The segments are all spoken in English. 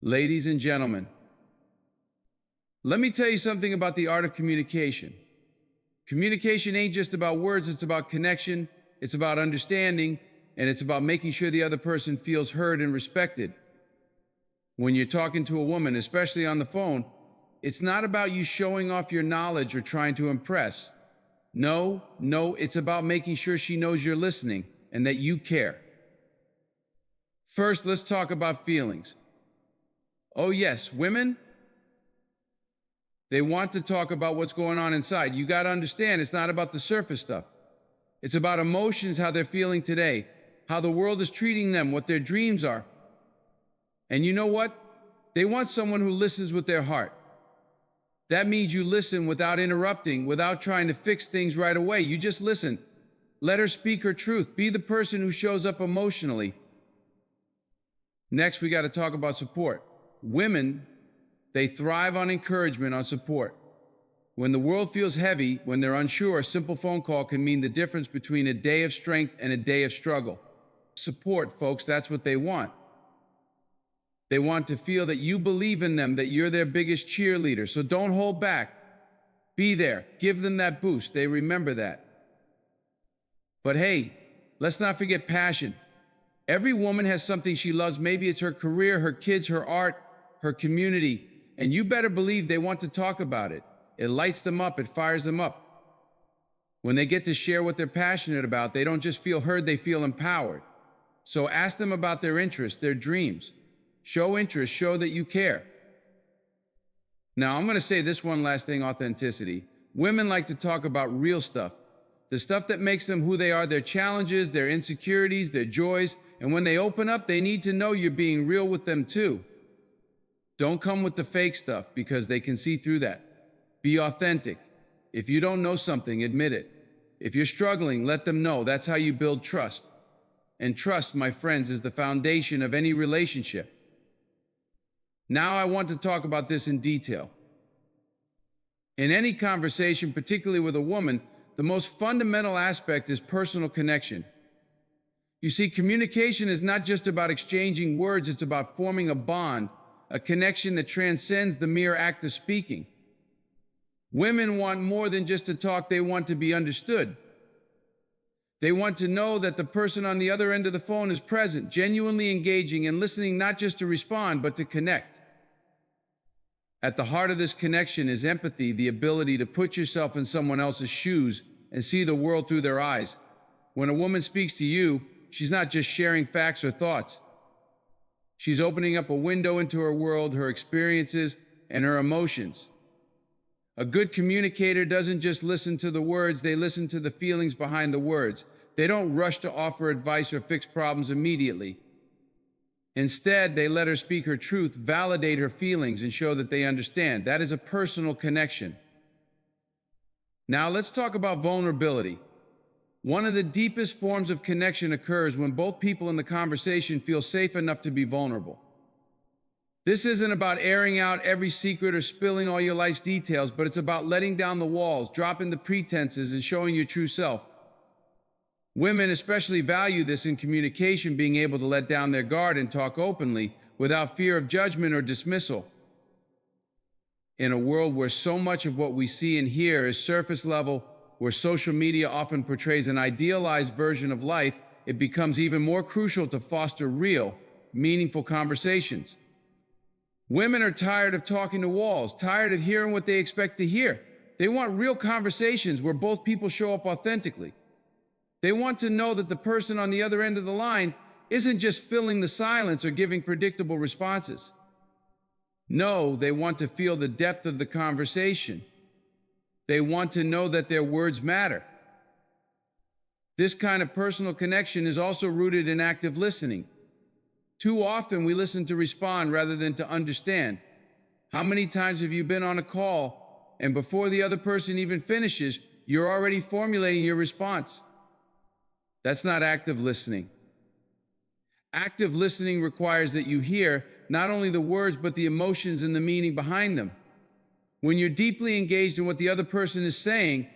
Ladies and gentlemen, let me tell you something about the art of communication. Communication ain't just about words, it's about connection, it's about understanding, and it's about making sure the other person feels heard and respected. When you're talking to a woman, especially on the phone, it's not about you showing off your knowledge or trying to impress. No, it's about making sure she knows you're listening and that you care. First, let's talk about feelings. Oh, yes, women, they want to talk about what's going on inside. You got to understand, it's not about the surface stuff. It's about emotions, how they're feeling today, how the world is treating them, what their dreams are. And you know what? They want someone who listens with their heart. That means you listen without interrupting, without trying to fix things right away. You just listen. Let her speak her truth. Be the person who shows up emotionally. Next, we got to talk about support. Women, they thrive on encouragement, on support. When the world feels heavy, when they're unsure, a simple phone call can mean the difference between a day of strength and a day of struggle. Support, folks, that's what they want. They want to feel that you believe in them, that you're their biggest cheerleader. So don't hold back. Be there. Give them that boost. They remember that. But hey, let's not forget passion. Every woman has something she loves. Maybe it's her career, her kids, her art, her community. And you better believe they want to talk about it. It lights them up. It fires them up. When they get to share what they're passionate about, they don't just feel heard, they feel empowered. So ask them about their interests, their dreams. Show interest, show that you care. Now, I'm going to say this one last thing, authenticity. Women like to talk about real stuff. The stuff that makes them who they are, their challenges, their insecurities, their joys. And when they open up, they need to know you're being real with them too. Don't come with the fake stuff because they can see through that. Be authentic. If you don't know something, admit it. If you're struggling, let them know. That's how you build trust. And trust, my friends, is the foundation of any relationship. Now I want to talk about this in detail. In any conversation, particularly with a woman, the most fundamental aspect is personal connection. You see, communication is not just about exchanging words, it's about forming a bond, a connection that transcends the mere act of speaking. Women want more than just to talk, they want to be understood. They want to know that the person on the other end of the phone is present, genuinely engaging and listening not just to respond, but to connect. At the heart of this connection is empathy, the ability to put yourself in someone else's shoes and see the world through their eyes. When a woman speaks to you, she's not just sharing facts or thoughts. She's opening up a window into her world, her experiences, and her emotions. A good communicator doesn't just listen to the words, they listen to the feelings behind the words. They don't rush to offer advice or fix problems immediately. Instead, they let her speak her truth, validate her feelings, and show that they understand. That is a personal connection. Now, let's talk about vulnerability. One of the deepest forms of connection occurs when both people in the conversation feel safe enough to be vulnerable. This isn't about airing out every secret or spilling all your life's details, but it's about letting down the walls, dropping the pretenses, and showing your true self. Women especially value this in communication, being able to let down their guard and talk openly without fear of judgment or dismissal. In a world where so much of what we see and hear is surface level, where social media often portrays an idealized version of life, it becomes even more crucial to foster real, meaningful conversations. Women are tired of talking to walls, tired of hearing what they expect to hear. They want real conversations where both people show up authentically. They want to know that the person on the other end of the line isn't just filling the silence or giving predictable responses. No, they want to feel the depth of the conversation. They want to know that their words matter. This kind of personal connection is also rooted in active listening. Too often we listen to respond rather than to understand. How many times have you been on a call and before the other person even finishes, you're already formulating your response? That's not active listening. Active listening requires that you hear not only the words, but the emotions and the meaning behind them. When you're deeply engaged in what the other person is saying,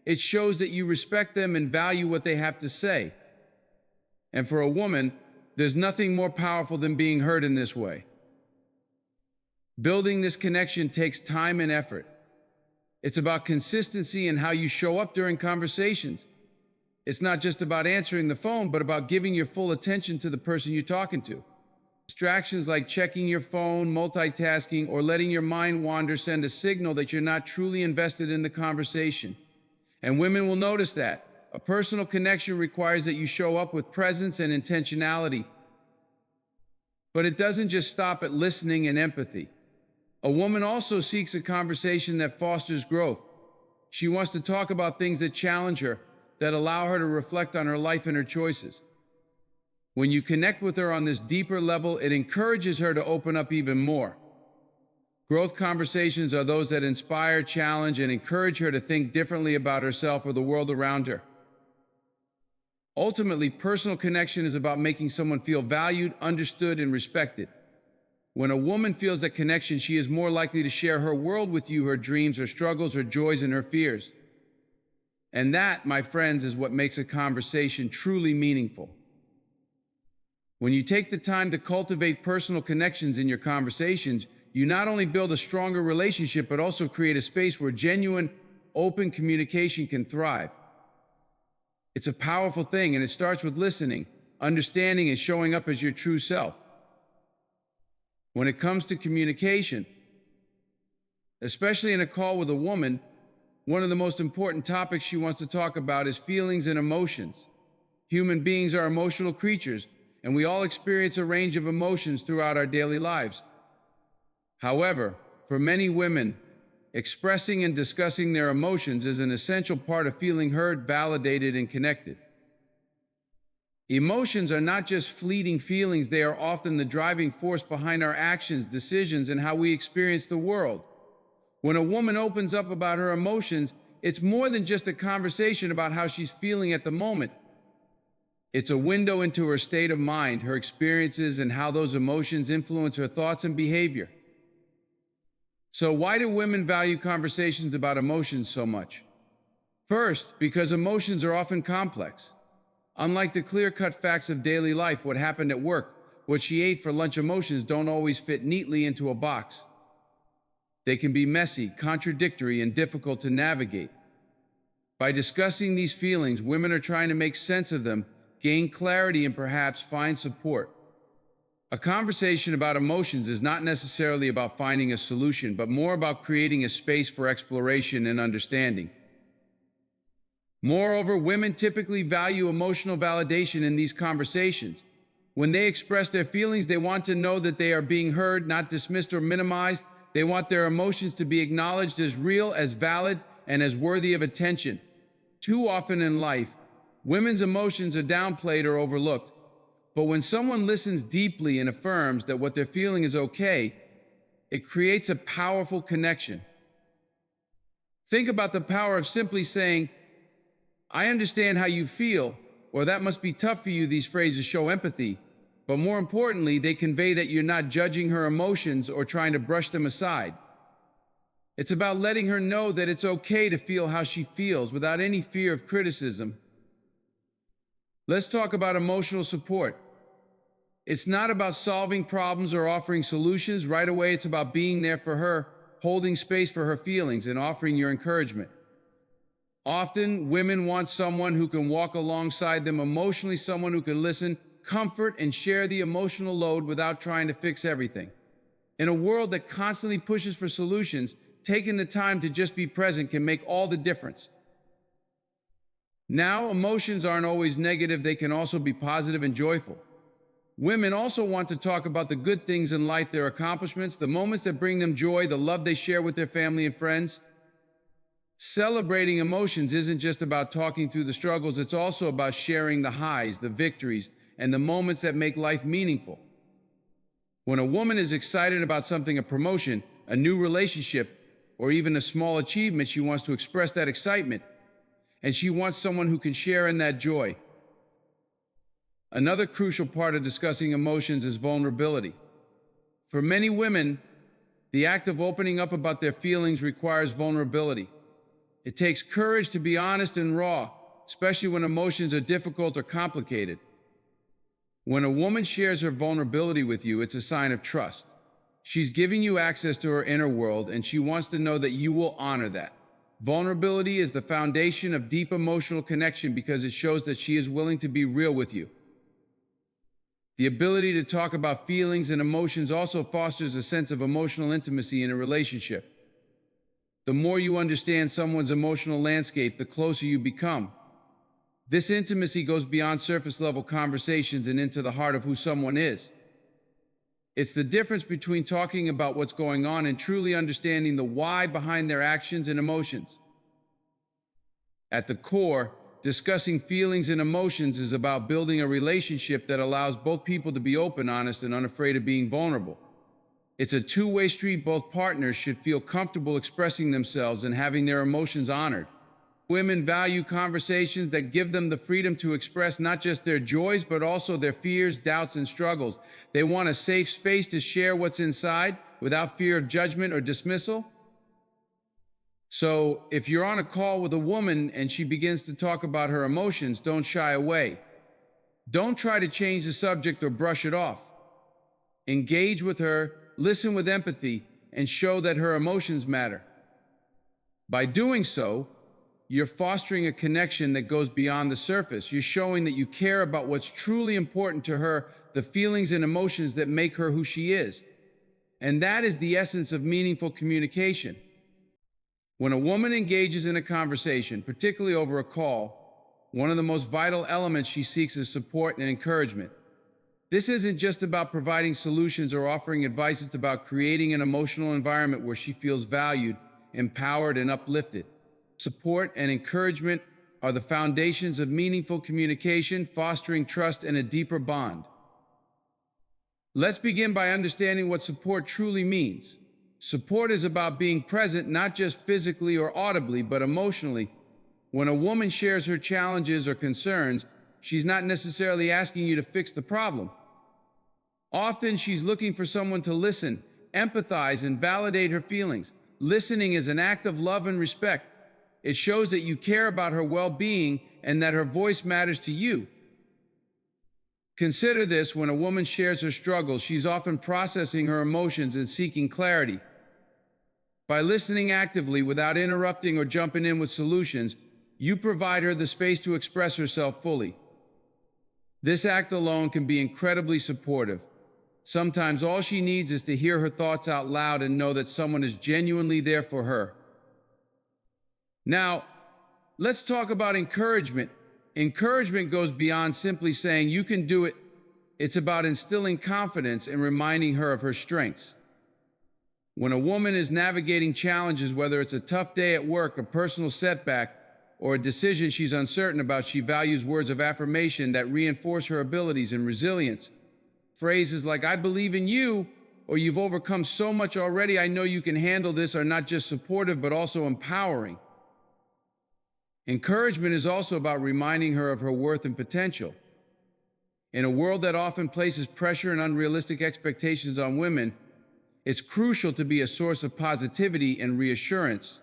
it shows that you respect them and value what they have to say. And for a woman, there's nothing more powerful than being heard in this way. Building this connection takes time and effort. It's about consistency and how you show up during conversations. It's not just about answering the phone, but about giving your full attention to the person you're talking to. Distractions like checking your phone, multitasking, or letting your mind wander send a signal that you're not truly invested in the conversation. And women will notice that. A personal connection requires that you show up with presence and intentionality. But it doesn't just stop at listening and empathy. A woman also seeks a conversation that fosters growth. She wants to talk about things that challenge her, that allow her to reflect on her life and her choices. When you connect with her on this deeper level, it encourages her to open up even more. Growth conversations are those that inspire, challenge, and encourage her to think differently about herself or the world around her. Ultimately, personal connection is about making someone feel valued, understood, and respected. When a woman feels that connection, she is more likely to share her world with you, her dreams, her struggles, her joys, and her fears. And that, my friends, is what makes a conversation truly meaningful. When you take the time to cultivate personal connections in your conversations, you not only build a stronger relationship, but also create a space where genuine, open communication can thrive. It's a powerful thing, and it starts with listening, understanding, and showing up as your true self. When it comes to communication, especially in a call with a woman, one of the most important topics she wants to talk about is feelings and emotions. Human beings are emotional creatures, and we all experience a range of emotions throughout our daily lives. However, for many women, expressing and discussing their emotions is an essential part of feeling heard, validated, and connected. Emotions are not just fleeting feelings, they are often the driving force behind our actions, decisions, and how we experience the world. When a woman opens up about her emotions, it's more than just a conversation about how she's feeling at the moment. It's a window into her state of mind, her experiences, and how those emotions influence her thoughts and behavior. So why do women value conversations about emotions so much? First, because emotions are often complex. Unlike the clear-cut facts of daily life, what happened at work, what she ate for lunch, emotions don't always fit neatly into a box. They can be messy, contradictory, and difficult to navigate. By discussing these feelings, women are trying to make sense of them, gain clarity, and perhaps find support. A conversation about emotions is not necessarily about finding a solution, but more about creating a space for exploration and understanding. Moreover, women typically value emotional validation in these conversations. When they express their feelings, they want to know that they are being heard, not dismissed or minimized. They want their emotions to be acknowledged as real, as valid, and as worthy of attention. Too often in life, women's emotions are downplayed or overlooked. But when someone listens deeply and affirms that what they're feeling is okay, it creates a powerful connection. Think about the power of simply saying, "I understand how you feel," or "that must be tough for you." These phrases show empathy, but more importantly, they convey that you're not judging her emotions or trying to brush them aside. It's about letting her know that it's okay to feel how she feels without any fear of criticism. Let's talk about emotional support. It's not about solving problems or offering solutions right away. It's about being there for her, holding space for her feelings, and offering your encouragement. Often, women want someone who can walk alongside them emotionally, someone who can listen, comfort, and share the emotional load without trying to fix everything. In a world that constantly pushes for solutions, taking the time to just be present can make all the difference. Now, emotions aren't always negative, they can also be positive and joyful. Women also want to talk about the good things in life, their accomplishments, the moments that bring them joy, the love they share with their family and friends. Celebrating emotions isn't just about talking through the struggles, it's also about sharing the highs, the victories, and the moments that make life meaningful. When a woman is excited about something, a promotion, a new relationship, or even a small achievement, she wants to express that excitement, and she wants someone who can share in that joy. Another crucial part of discussing emotions is vulnerability. For many women, the act of opening up about their feelings requires vulnerability. It takes courage to be honest and raw, especially when emotions are difficult or complicated. When a woman shares her vulnerability with you, it's a sign of trust. She's giving you access to her inner world, and she wants to know that you will honor that. Vulnerability is the foundation of deep emotional connection because it shows that she is willing to be real with you. The ability to talk about feelings and emotions also fosters a sense of emotional intimacy in a relationship. The more you understand someone's emotional landscape, the closer you become. This intimacy goes beyond surface-level conversations and into the heart of who someone is. It's the difference between talking about what's going on and truly understanding the why behind their actions and emotions. At the core, discussing feelings and emotions is about building a relationship that allows both people to be open, honest, and unafraid of being vulnerable. It's a two-way street. Both partners should feel comfortable expressing themselves and having their emotions honored. Women value conversations that give them the freedom to express not just their joys, but also their fears, doubts, and struggles. They want a safe space to share what's inside without fear of judgment or dismissal. So, if you're on a call with a woman and she begins to talk about her emotions, don't shy away. Don't try to change the subject or brush it off. Engage with her, listen with empathy, and show that her emotions matter. By doing so, you're fostering a connection that goes beyond the surface. You're showing that you care about what's truly important to her, the feelings and emotions that make her who she is. And that is the essence of meaningful communication. When a woman engages in a conversation, particularly over a call, one of the most vital elements she seeks is support and encouragement. This isn't just about providing solutions or offering advice, it's about creating an emotional environment where she feels valued, empowered, and uplifted. Support and encouragement are the foundations of meaningful communication, fostering trust and a deeper bond. Let's begin by understanding what support truly means. Support is about being present, not just physically or audibly, but emotionally. When a woman shares her challenges or concerns, she's not necessarily asking you to fix the problem. Often she's looking for someone to listen, empathize, and validate her feelings. Listening is an act of love and respect. It shows that you care about her well-being and that her voice matters to you. Consider this: when a woman shares her struggles, she's often processing her emotions and seeking clarity. By listening actively without interrupting or jumping in with solutions, you provide her the space to express herself fully. This act alone can be incredibly supportive. Sometimes all she needs is to hear her thoughts out loud and know that someone is genuinely there for her. Now, let's talk about encouragement. Encouragement goes beyond simply saying you can do it. It's about instilling confidence and reminding her of her strengths. When a woman is navigating challenges, whether it's a tough day at work, a personal setback, or a decision she's uncertain about, she values words of affirmation that reinforce her abilities and resilience. Phrases like, "I believe in you," or "You've overcome so much already, I know you can handle this," are not just supportive, but also empowering. Encouragement is also about reminding her of her worth and potential. In a world that often places pressure and unrealistic expectations on women, it's crucial to be a source of positivity and reassurance.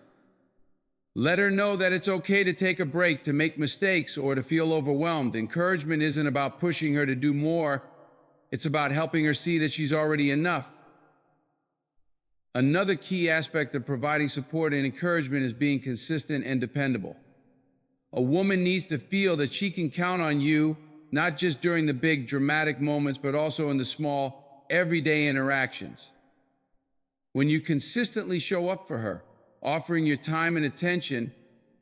Let her know that it's okay to take a break, to make mistakes, or to feel overwhelmed. Encouragement isn't about pushing her to do more. It's about helping her see that she's already enough. Another key aspect of providing support and encouragement is being consistent and dependable. A woman needs to feel that she can count on you, not just during the big dramatic moments, but also in the small, everyday interactions. When you consistently show up for her, offering your time and attention,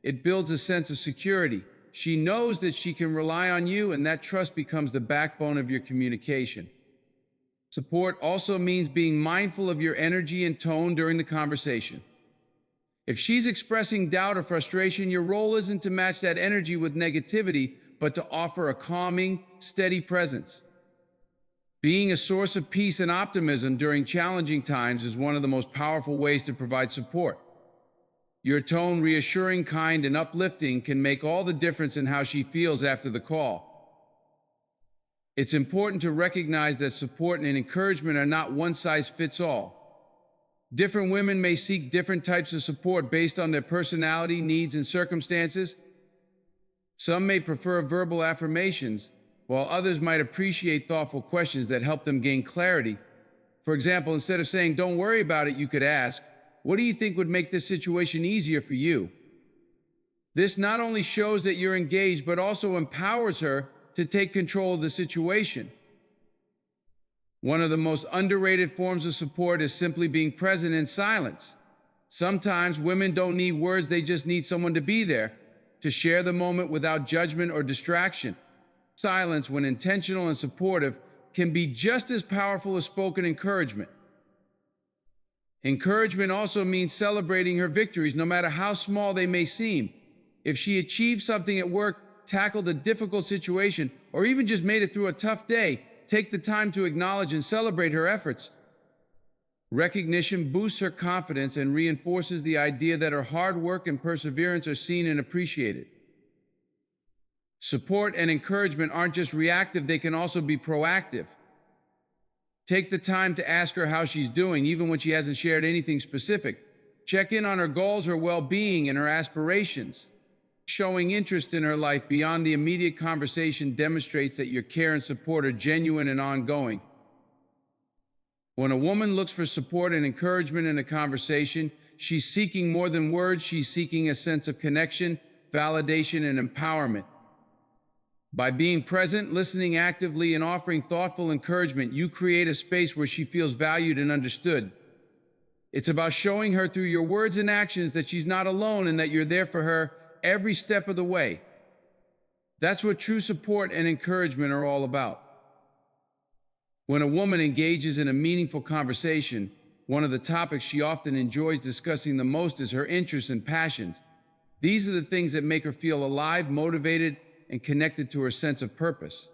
it builds a sense of security. She knows that she can rely on you, and that trust becomes the backbone of your communication. Support also means being mindful of your energy and tone during the conversation. If she's expressing doubt or frustration, your role isn't to match that energy with negativity, but to offer a calming, steady presence. Being a source of peace and optimism during challenging times is one of the most powerful ways to provide support. Your tone, reassuring, kind, and uplifting, can make all the difference in how she feels after the call. It's important to recognize that support and encouragement are not one size fits all. Different women may seek different types of support based on their personality, needs, and circumstances. Some may prefer verbal affirmations, while others might appreciate thoughtful questions that help them gain clarity. For example, instead of saying, "Don't worry about it," you could ask, "What do you think would make this situation easier for you?" This not only shows that you're engaged, but also empowers her to take control of the situation. One of the most underrated forms of support is simply being present in silence. Sometimes women don't need words, they just need someone to be there, to share the moment without judgment or distraction. Silence, when intentional and supportive, can be just as powerful as spoken encouragement. Encouragement also means celebrating her victories, no matter how small they may seem. If she achieved something at work, tackled a difficult situation, or even just made it through a tough day, take the time to acknowledge and celebrate her efforts. Recognition boosts her confidence and reinforces the idea that her hard work and perseverance are seen and appreciated. Support and encouragement aren't just reactive, they can also be proactive. Take the time to ask her how she's doing, even when she hasn't shared anything specific. Check in on her goals, her well-being, and her aspirations. Showing interest in her life beyond the immediate conversation demonstrates that your care and support are genuine and ongoing. When a woman looks for support and encouragement in a conversation, she's seeking more than words, she's seeking a sense of connection, validation, and empowerment. By being present, listening actively, and offering thoughtful encouragement, you create a space where she feels valued and understood. It's about showing her through your words and actions that she's not alone and that you're there for her every step of the way. That's what true support and encouragement are all about. When a woman engages in a meaningful conversation, one of the topics she often enjoys discussing the most is her interests and passions. These are the things that make her feel alive, motivated, and connected to her sense of purpose.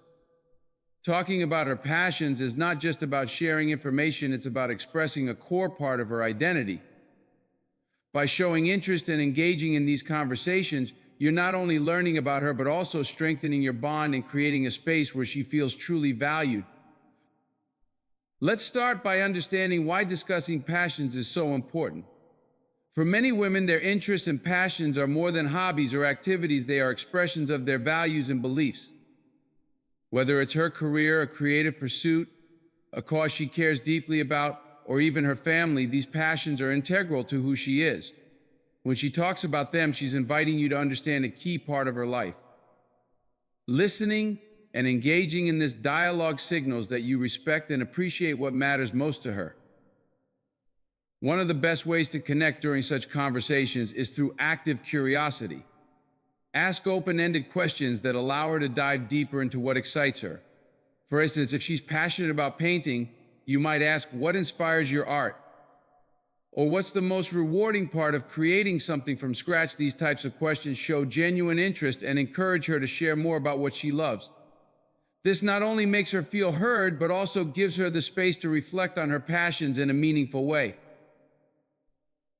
Talking about her passions is not just about sharing information, it's about expressing a core part of her identity. By showing interest and engaging in these conversations, you're not only learning about her, but also strengthening your bond and creating a space where she feels truly valued. Let's start by understanding why discussing passions is so important. For many women, their interests and passions are more than hobbies or activities, they are expressions of their values and beliefs. Whether it's her career, a creative pursuit, a cause she cares deeply about, or even her family, these passions are integral to who she is. When she talks about them, she's inviting you to understand a key part of her life. Listening and engaging in this dialogue signals that you respect and appreciate what matters most to her. One of the best ways to connect during such conversations is through active curiosity. Ask open-ended questions that allow her to dive deeper into what excites her. For instance, if she's passionate about painting, you might ask, "What inspires your art?" Or "What's the most rewarding part of creating something from scratch?" These types of questions show genuine interest and encourage her to share more about what she loves. This not only makes her feel heard, but also gives her the space to reflect on her passions in a meaningful way.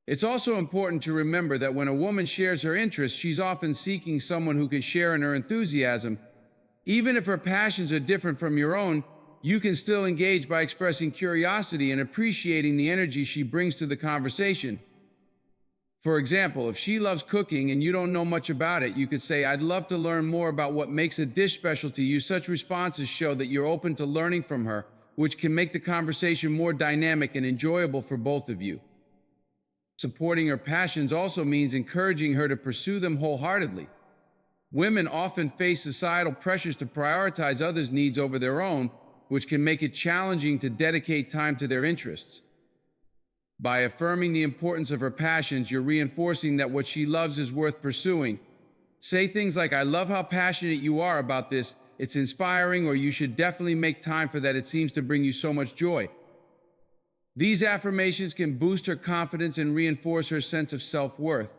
It's also important to remember that when a woman shares her interests, she's often seeking someone who can share in her enthusiasm. Even if her passions are different from your own, you can still engage by expressing curiosity and appreciating the energy she brings to the conversation. For example, if she loves cooking and you don't know much about it, you could say, "I'd love to learn more about what makes a dish special to you." Such responses show that you're open to learning from her, which can make the conversation more dynamic and enjoyable for both of you. Supporting her passions also means encouraging her to pursue them wholeheartedly. Women often face societal pressures to prioritize others' needs over their own, which can make it challenging to dedicate time to their interests. By affirming the importance of her passions, you're reinforcing that what she loves is worth pursuing. Say things like, "I love how passionate you are about this, it's inspiring," or "You should definitely make time for that, it seems to bring you so much joy." These affirmations can boost her confidence and reinforce her sense of self-worth.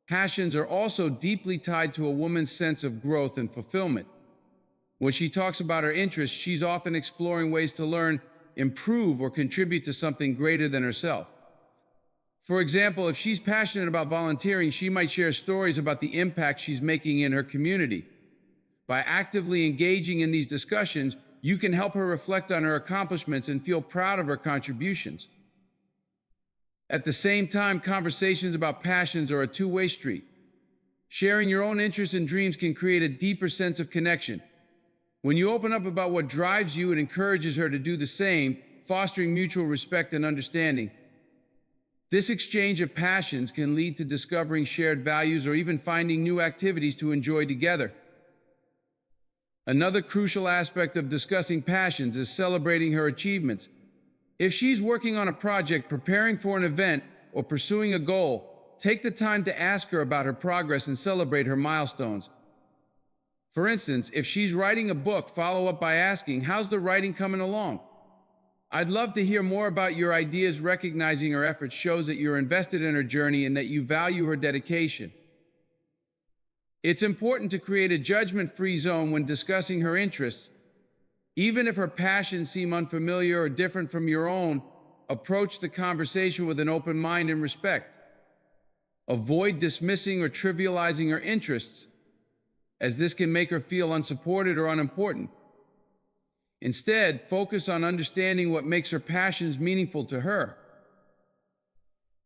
Passions are also deeply tied to a woman's sense of growth and fulfillment. When she talks about her interests, she's often exploring ways to learn, improve, or contribute to something greater than herself. For example, if she's passionate about volunteering, she might share stories about the impact she's making in her community. By actively engaging in these discussions, you can help her reflect on her accomplishments and feel proud of her contributions. At the same time, conversations about passions are a two-way street. Sharing your own interests and dreams can create a deeper sense of connection. When you open up about what drives you, it encourages her to do the same, fostering mutual respect and understanding. This exchange of passions can lead to discovering shared values or even finding new activities to enjoy together. Another crucial aspect of discussing passions is celebrating her achievements. If she's working on a project, preparing for an event, or pursuing a goal, take the time to ask her about her progress and celebrate her milestones. For instance, if she's writing a book, follow up by asking, "How's the writing coming along? I'd love to hear more about your ideas." Recognizing her efforts shows that you're invested in her journey and that you value her dedication. It's important to create a judgment-free zone when discussing her interests. Even if her passions seem unfamiliar or different from your own, approach the conversation with an open mind and respect. Avoid dismissing or trivializing her interests, as this can make her feel unsupported or unimportant. Instead, focus on understanding what makes her passions meaningful to her.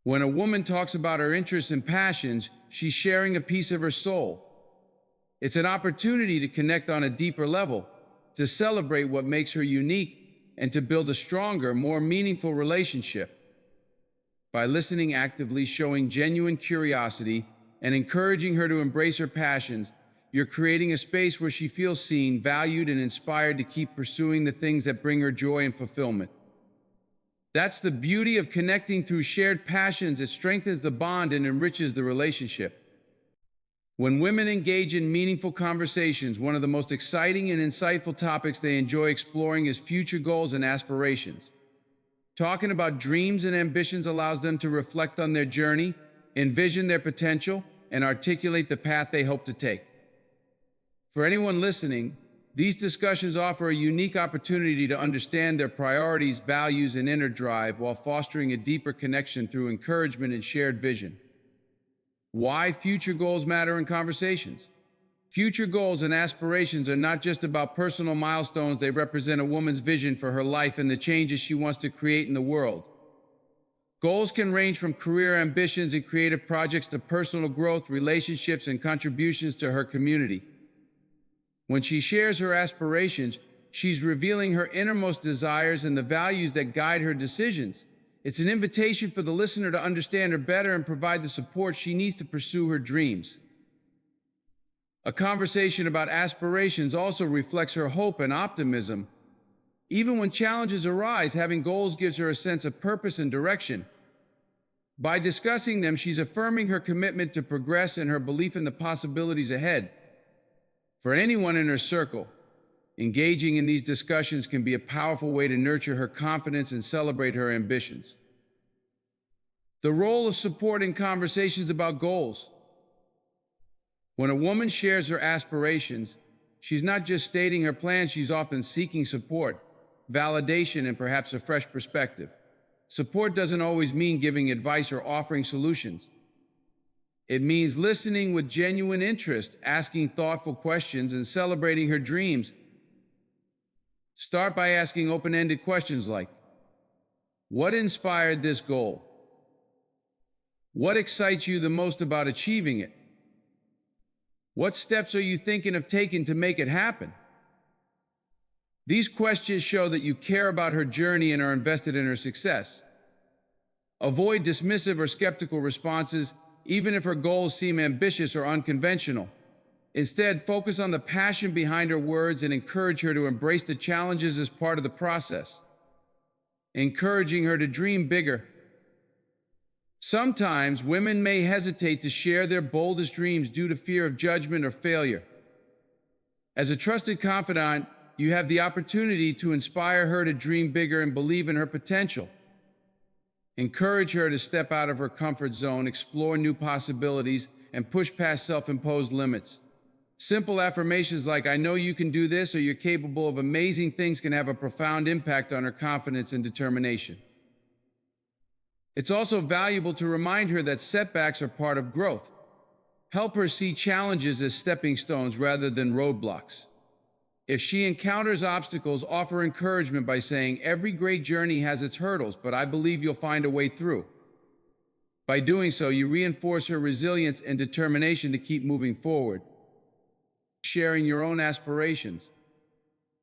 When a woman talks about her interests and passions, she's sharing a piece of her soul. It's an opportunity to connect on a deeper level, to celebrate what makes her unique, and to build a stronger, more meaningful relationship. By listening actively, showing genuine curiosity, and encouraging her to embrace her passions, you're creating a space where she feels seen, valued, and inspired to keep pursuing the things that bring her joy and fulfillment. That's the beauty of connecting through shared passions. It strengthens the bond and enriches the relationship. When women engage in meaningful conversations, one of the most exciting and insightful topics they enjoy exploring is future goals and aspirations. Talking about dreams and ambitions allows them to reflect on their journey, envision their potential, and articulate the path they hope to take. For anyone listening, these discussions offer a unique opportunity to understand their priorities, values, and inner drive while fostering a deeper connection through encouragement and shared vision. Why future goals matter in conversations. Future goals and aspirations are not just about personal milestones. They represent a woman's vision for her life and the changes she wants to create in the world. Goals can range from career ambitions and creative projects to personal growth, relationships, and contributions to her community. When she shares her aspirations, she's revealing her innermost desires and the values that guide her decisions. It's an invitation for the listener to understand her better and provide the support she needs to pursue her dreams. A conversation about aspirations also reflects her hope and optimism. Even when challenges arise, having goals gives her a sense of purpose and direction. By discussing them, she's affirming her commitment to progress and her belief in the possibilities ahead. For anyone in her circle, engaging in these discussions can be a powerful way to nurture her confidence and celebrate her ambitions. The role of support in conversations about goals. When a woman shares her aspirations, she's not just stating her plans, she's often seeking support, validation, and perhaps a fresh perspective. Support doesn't always mean giving advice or offering solutions. It means listening with genuine interest, asking thoughtful questions, and celebrating her dreams. Start by asking open-ended questions like, what inspired this goal? What excites you the most about achieving it? What steps are you thinking of taking to make it happen? These questions show that you care about her journey and are invested in her success. Avoid dismissive or skeptical responses, even if her goals seem ambitious or unconventional. Instead, focus on the passion behind her words and encourage her to embrace the challenges as part of the process. Encouraging her to dream bigger. Sometimes women may hesitate to share their boldest dreams due to fear of judgment or failure. As a trusted confidant, you have the opportunity to inspire her to dream bigger and believe in her potential. Encourage her to step out of her comfort zone, explore new possibilities, and push past self-imposed limits. Simple affirmations like, "I know you can do this," or "You're capable of amazing things," can have a profound impact on her confidence and determination. It's also valuable to remind her that setbacks are part of growth. Help her see challenges as stepping stones rather than roadblocks. If she encounters obstacles, offer encouragement by saying, "Every great journey has its hurdles, but I believe you'll find a way through." By doing so, you reinforce her resilience and determination to keep moving forward. Sharing your own aspirations.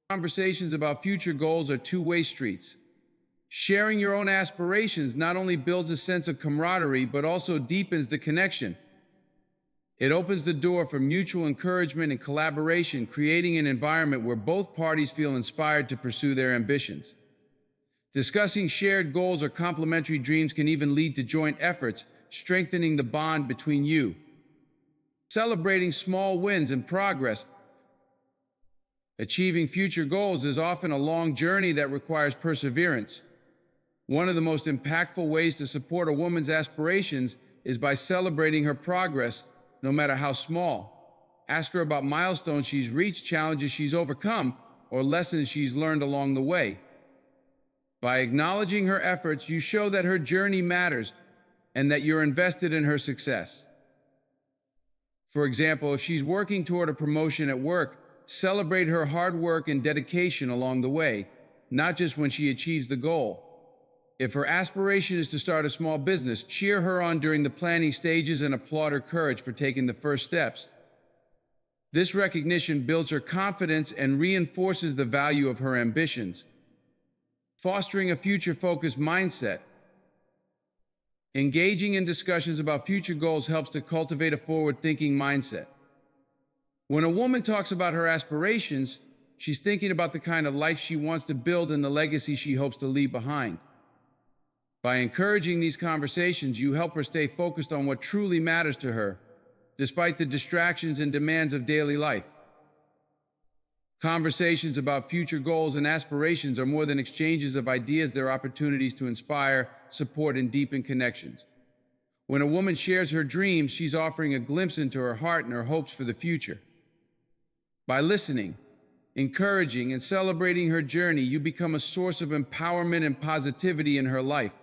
Conversations about future goals are two-way streets. Sharing your own aspirations not only builds a sense of camaraderie, but also deepens the connection. It opens the door for mutual encouragement and collaboration, creating an environment where both parties feel inspired to pursue their ambitions. Discussing shared goals or complementary dreams can even lead to joint efforts, strengthening the bond between you. Celebrating small wins and progress. Achieving future goals is often a long journey that requires perseverance. One of the most impactful ways to support a woman's aspirations is by celebrating her progress, no matter how small. Ask her about milestones she's reached, challenges she's overcome, or lessons she's learned along the way. By acknowledging her efforts, you show that her journey matters and that you're invested in her success. For example, if she's working toward a promotion at work, celebrate her hard work and dedication along the way, not just when she achieves the goal. If her aspiration is to start a small business, cheer her on during the planning stages and applaud her courage for taking the first steps. This recognition builds her confidence and reinforces the value of her ambitions. Fostering a future-focused mindset. Engaging in discussions about future goals helps to cultivate a forward-thinking mindset. When a woman talks about her aspirations, she's thinking about the kind of life she wants to build and the legacy she hopes to leave behind. By encouraging these conversations, you help her stay focused on what truly matters to her, despite the distractions and demands of daily life. Conversations about future goals and aspirations are more than exchanges of ideas. They're opportunities to inspire, support, and deepen connections. When a woman shares her dreams, she's offering a glimpse into her heart and her hopes for the future. By listening, encouraging, and celebrating her journey, you become a source of empowerment and positivity in her life.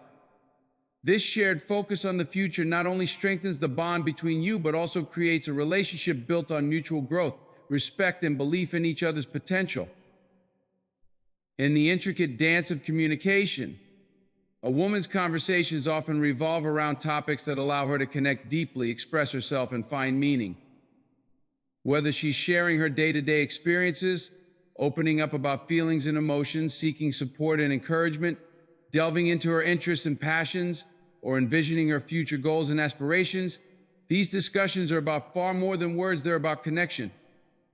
This shared focus on the future not only strengthens the bond between you, but also creates a relationship built on mutual growth, respect, and belief in each other's potential. In the intricate dance of communication, a woman's conversations often revolve around topics that allow her to connect deeply, express herself, and find meaning. Whether she's sharing her day-to-day experiences, opening up about feelings and emotions, seeking support and encouragement, delving into her interests and passions, or envisioning her future goals and aspirations, these discussions are about far more than words. They're about connection,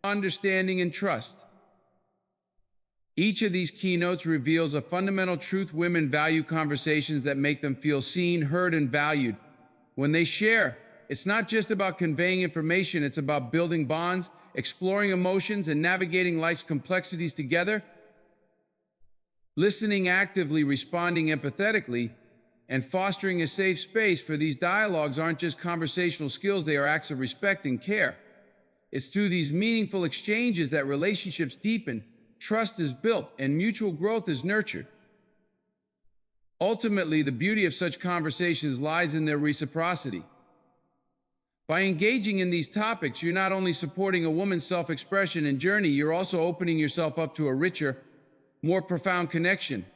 understanding, and trust. Each of these keynotes reveals a fundamental truth: women value conversations that make them feel seen, heard, and valued. When they share, it's not just about conveying information, it's about building bonds, exploring emotions, and navigating life's complexities together. Listening actively, responding empathetically, and fostering a safe space for these dialogues aren't just conversational skills, they are acts of respect and care. It's through these meaningful exchanges that relationships deepen, trust is built, and mutual growth is nurtured. Ultimately, the beauty of such conversations lies in their reciprocity. By engaging in these topics, you're not only supporting a woman's self-expression and journey, you're also opening yourself up to a richer, more profound connection.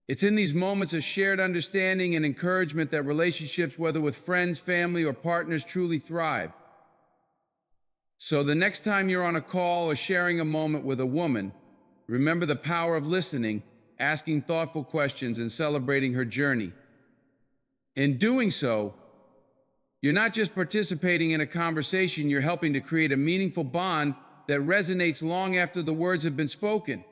It's in these moments of shared understanding and encouragement that relationships, whether with friends, family, or partners, truly thrive. So the next time you're on a call or sharing a moment with a woman, remember the power of listening, asking thoughtful questions, and celebrating her journey. In doing so, you're not just participating in a conversation, you're helping to create a meaningful bond that resonates long after the words have been spoken.